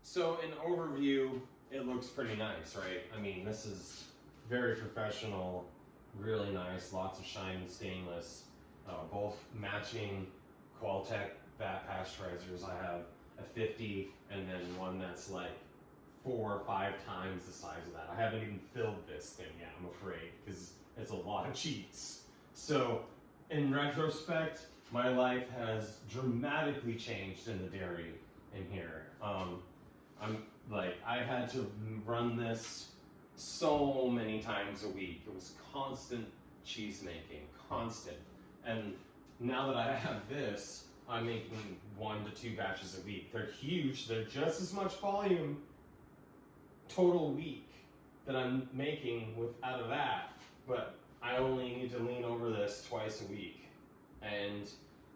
So in overview, it looks pretty nice, right? I mean, this is very professional, really nice, lots of shiny stainless, both matching Qualtech vat pasteurizers. I have a 50 and then one that's like 4 or 5 times the size of that. I haven't even filled this thing yet, I'm afraid, because it's a lot of cheese. So in retrospect, my life has dramatically changed in the dairy in here. I had to run this so many times a week. It was constant cheese making, constant. And now that I have this, I'm making 1 to 2 batches a week. They're huge, they're just as much volume total week that I'm making out of that, but I only need to lean over this twice a week. And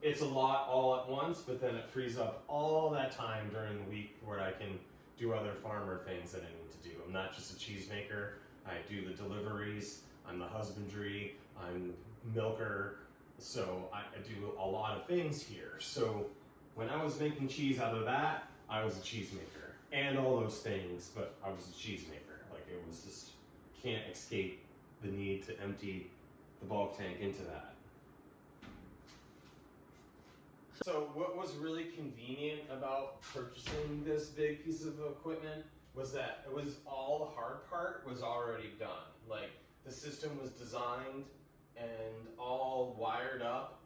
it's a lot all at once, but then it frees up all that time during the week where I can do other farmer things that I need to do. I'm not just a cheese maker. I do the deliveries, I'm the husbandry, I'm the milker, so I do a lot of things here. So when I was making cheese out of that, I was a cheese maker and all those things, but I was a cheese maker. Like, it was just, can't escape the need to empty the bulk tank into that. So what was really convenient about purchasing this big piece of equipment was that it was all the hard part was already done. Like, the system was designed and all wired up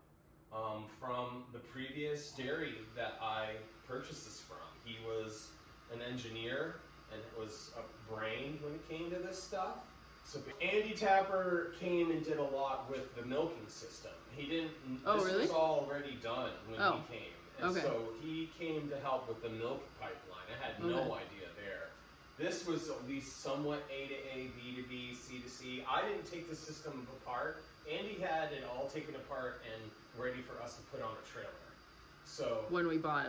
from the previous dairy that I purchased this from. He was an engineer and was a brain when it came to this stuff. So Andy Tapper came and did a lot with the milking system. He didn't, this was already done when he came. And so he came to help with the milk pipeline. I had no idea there. This was at least somewhat A to A, B to B, C to C. I didn't take the system apart. Andy had it all taken apart and ready for us to put on a trailer. So when we bought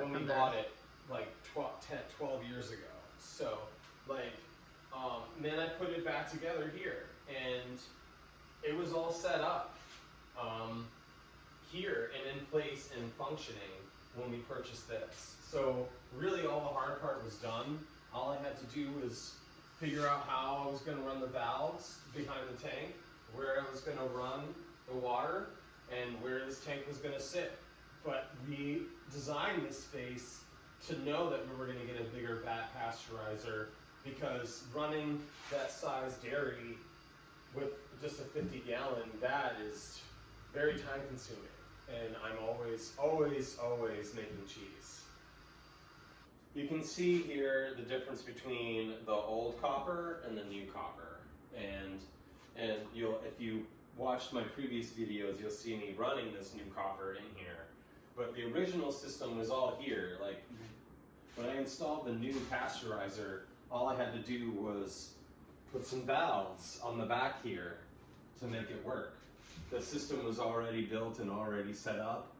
it like 12 years ago. So like, then I put it back together here, and it was all set up here and in place and functioning when we purchased this. So really all the hard part was done. All I had to do was figure out how I was going to run the valves behind the tank, where I was going to run the water, and where this tank was going to sit. But we designed this space to know that we were going to get a bigger vat pasteurizer, because running that size dairy with just a 50-gallon vat is very time consuming. And I'm always making cheese. You can see here the difference between the old copper and the new copper. And if you watched my previous videos, you'll see me running this new copper in here. But the original system was all here. Like, when I installed the new pasteurizer, all I had to do was put some valves on the back here to make it work. The system was already built and already set up,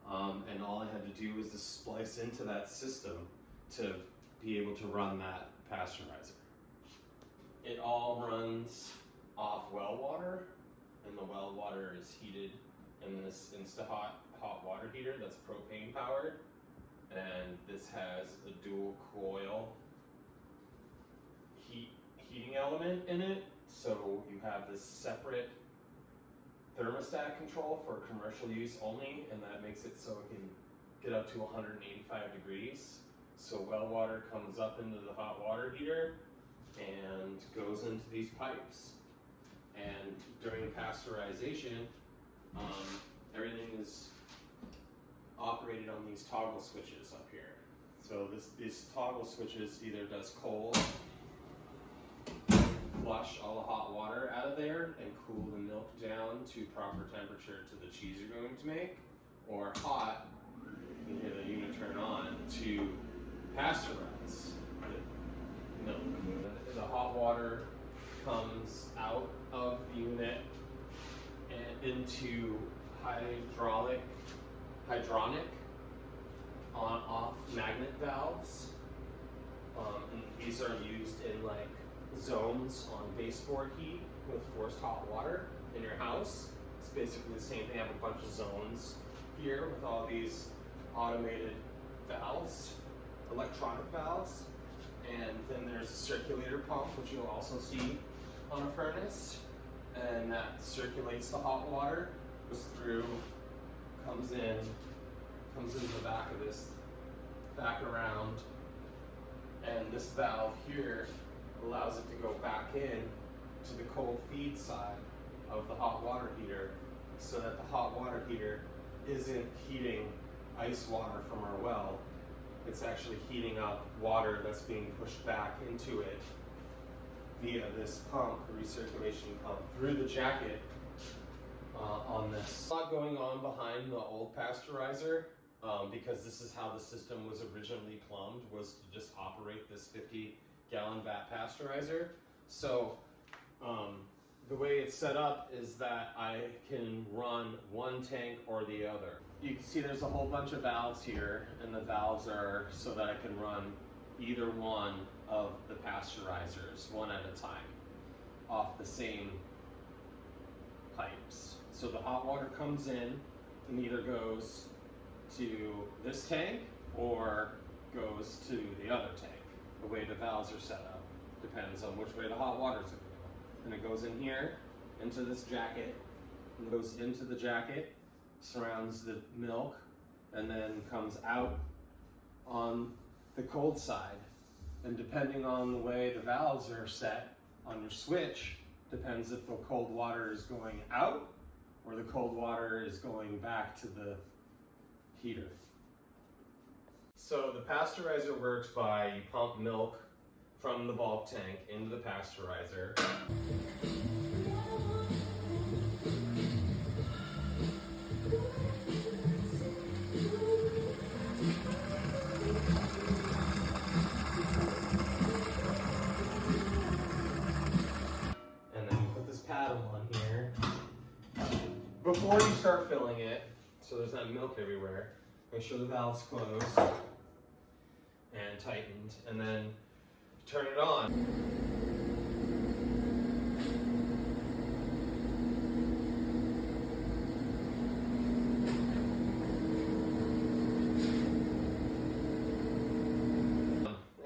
and all I had to do was to splice into that system to be able to run that pasteurizer. It all runs off well water, and the well water is heated in this Insta-Hot hot water heater that's propane powered, and this has a dual coil heating element in it, so you have this separate thermostat control for commercial use only, and that makes it so it can get up to 185 degrees. So well water comes up into the hot water heater and goes into these pipes. And during pasteurization, everything is operated on these toggle switches up here. So these toggle switches either does cold, flush all the hot water out of there and cool the milk down to proper temperature to the cheese you're going to make, or hot, you can hear the unit turn on, to pasteurize the milk. The hot water comes out of the unit and into hydronic on-off magnet valves. And these are used in like zones on baseboard heat with forced hot water in your house. It's basically the same thing. I have a bunch of zones here with all these automated valves, electronic valves, And then there's a circulator pump, which you'll also see on a furnace. And that circulates the hot water, goes through, comes into the back of this, back around. And this valve here allows it to go back in to the cold feed side of the hot water heater, so that the hot water heater isn't heating ice water from our well. It's actually heating up water that's being pushed back into it via this pump, recirculation pump, through the jacket on this. A lot going on behind the old pasteurizer, because this is how the system was originally plumbed, was to just operate this 50-gallon vat pasteurizer. So the way it's set up is that I can run one tank or the other. You can see there's a whole bunch of valves here, and the valves are so that I can run either one of the pasteurizers one at a time off the same pipes. So the hot water comes in and either goes to this tank or goes to the other tank. The way the valves are set up depends on which way the hot water is going to go. And it goes in here, into this jacket, and goes into the jacket, surrounds the milk, and then comes out on the cold side. And depending on the way the valves are set on your switch, depends if the cold water is going out or the cold water is going back to the heater. So the pasteurizer works by you pump milk from the bulk tank into the pasteurizer. And then you put this paddle on here. Before you start filling it, so there's not milk everywhere, make sure the valve's closed and tightened, and then turn it on.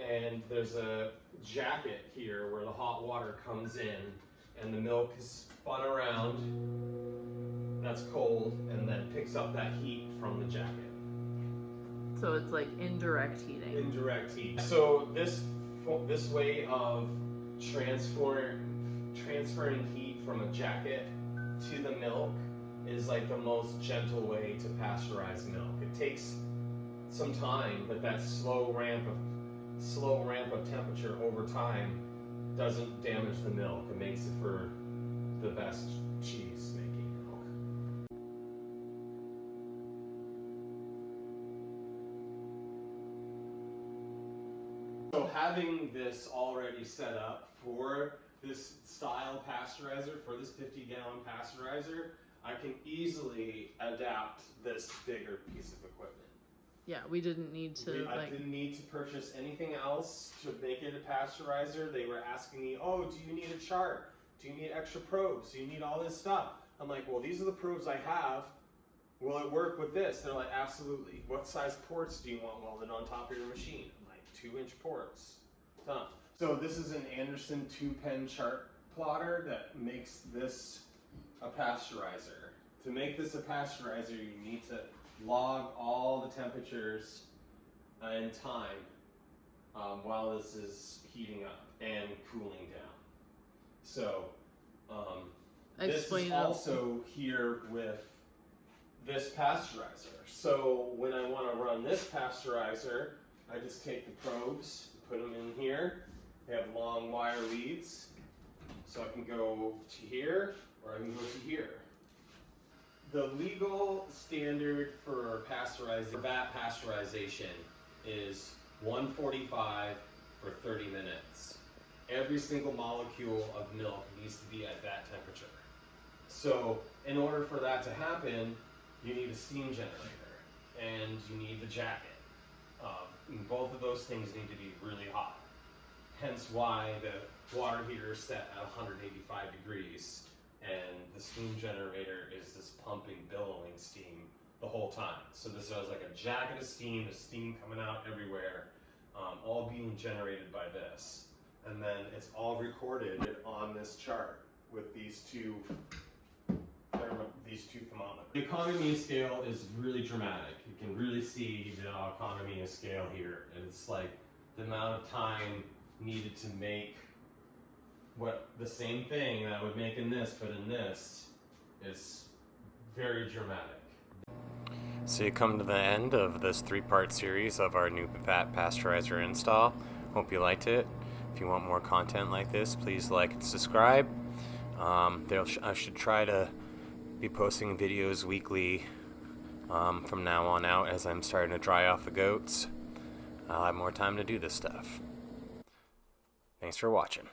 And there's a jacket here where the hot water comes in and the milk is spun around, that's cold, and then picks up that heat from the jacket. So it's like indirect heating. Indirect heat. So this way of transferring heat from a jacket to the milk is like the most gentle way to pasteurize milk. It takes some time, but that slow ramp of temperature over time doesn't damage the milk. It makes it for the best cheese making milk. So having this already set up for this style pasteurizer, for this 50-gallon pasteurizer, I can easily adapt this bigger piece of equipment. Yeah, we didn't need to I didn't need to purchase anything else to make it a pasteurizer. They were asking me, oh, do you need a chart? Do you need extra probes? Do you need all this stuff? I'm like, well, these are the probes I have. Will it work with this? They're like, absolutely. What size ports do you want welded on top of your machine? I'm like, 2-inch ports. Done. So this is an Anderson 2-pen chart plotter that makes this a pasteurizer. To make this a pasteurizer, you need to log all the temperatures and time while this is heating up and cooling down. So this is also here with this pasteurizer. So when I want to run this pasteurizer, I just take the probes, put them in here. They have long wire leads, so I can go to here or I can go to here. The legal standard for pasteurizing, vat pasteurization, is 145 for 30 minutes. Every single molecule of milk needs to be at that temperature. So in order for that to happen, you need a steam generator and you need the jacket. Both of those things need to be really hot. Hence why the water heater is set at 185 degrees. And the steam generator is this pumping, billowing steam the whole time. So this is like a jacket of steam, the steam coming out everywhere. all being generated by this. And then it's all recorded on this chart with these two thermometers. The economy of scale is really dramatic. You can really see the economy of scale here. It's like the amount of time needed to make what the same thing that I would make in this, but in this is very dramatic. So you come to the end of this 3-part series of our new pasteurizer install. Hope you liked it. If you want more content like this, please like and subscribe. I should try to be posting videos weekly from now on out as I'm starting to dry off the goats. I'll have more time to do this stuff. Thanks for watching.